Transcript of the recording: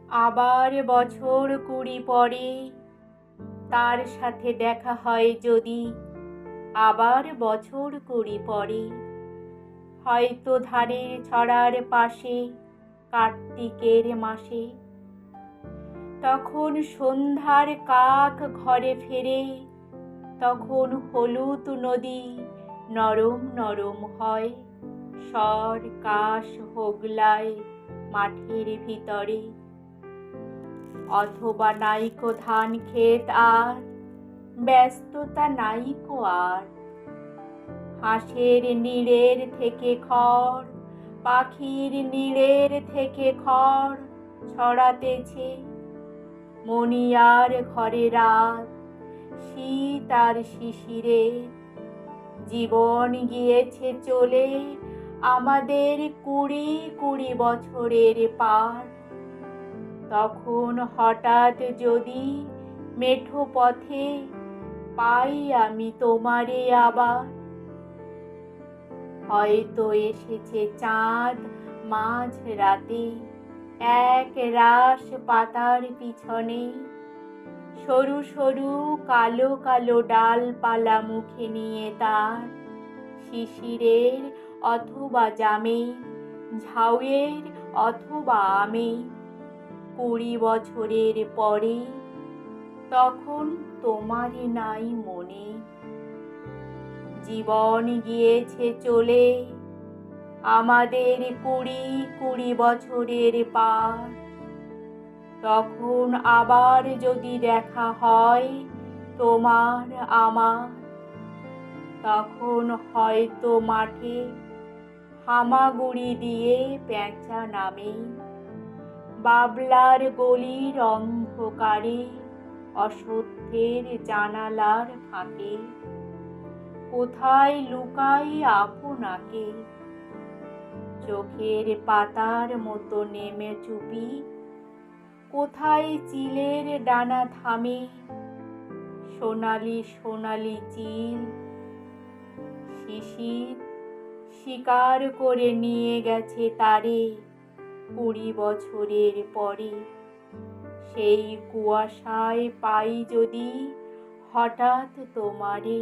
আবার বছর 20 পরে তার সাথে দেখা হয় যদি, আবার বছর 20 পরে, হয়তো ধারের ছড়ার পাশে কার্তিকের মাসে। তখন সন্ধ্যার কাক ঘরে ফেরে, তখন হলুদ নদী নরম নরম হয়, স্বর কাশ হোগলায় মাঠের ভিতরে। অথবা নাইকো ধান ক্ষেত আর, ব্যস্ততা নাইকো আর, হাঁসের নীড়ের থেকে খড়, পাখির নীড়ের থেকে খড় ছড়াতেছে। মণিয়ার ঘরে রাত, শীত আর শিশিরে, জীবন গিয়েছে চলে আমাদের 20 বছরের পার। তখন হঠাৎ যদি মেঠো পথে পাই আমি তোমারে আবার, হয়তো এসেছে চাঁদ মাঝ রাতে এক রাশ পাতার পিছনে, সরু সরু কালো কালো ডালপালা মুখে নিয়ে তার, শিশিরের অথবা জামে, ঝাউয়ের অথবা আমে। 20 বছরের পরে তখন তোমারই নাই মনে। জীবন গিয়েছে চলে আমাদের 20 বছরের পার। তখন আবার যদি দেখা হয় তোমার আমার, তখন হয়তো মাঠে হামাগুড়ি দিয়ে পেঁচা নামে, বাবলার গলির অন্ধকারে, অসত্যের জানালার ফাঁকে। কোথায় লুকাই আপনাকে, চোখের পাতার মতো নেমে চুপি, কোথায় চিলের ডানা থামে, সোনালি সোনালি চিল। শিশির শিকার করে নিয়ে গেছে তারে 20 বছরের পরে। সেই কুয়াশায় পাই যদি হঠাৎ তোমারে।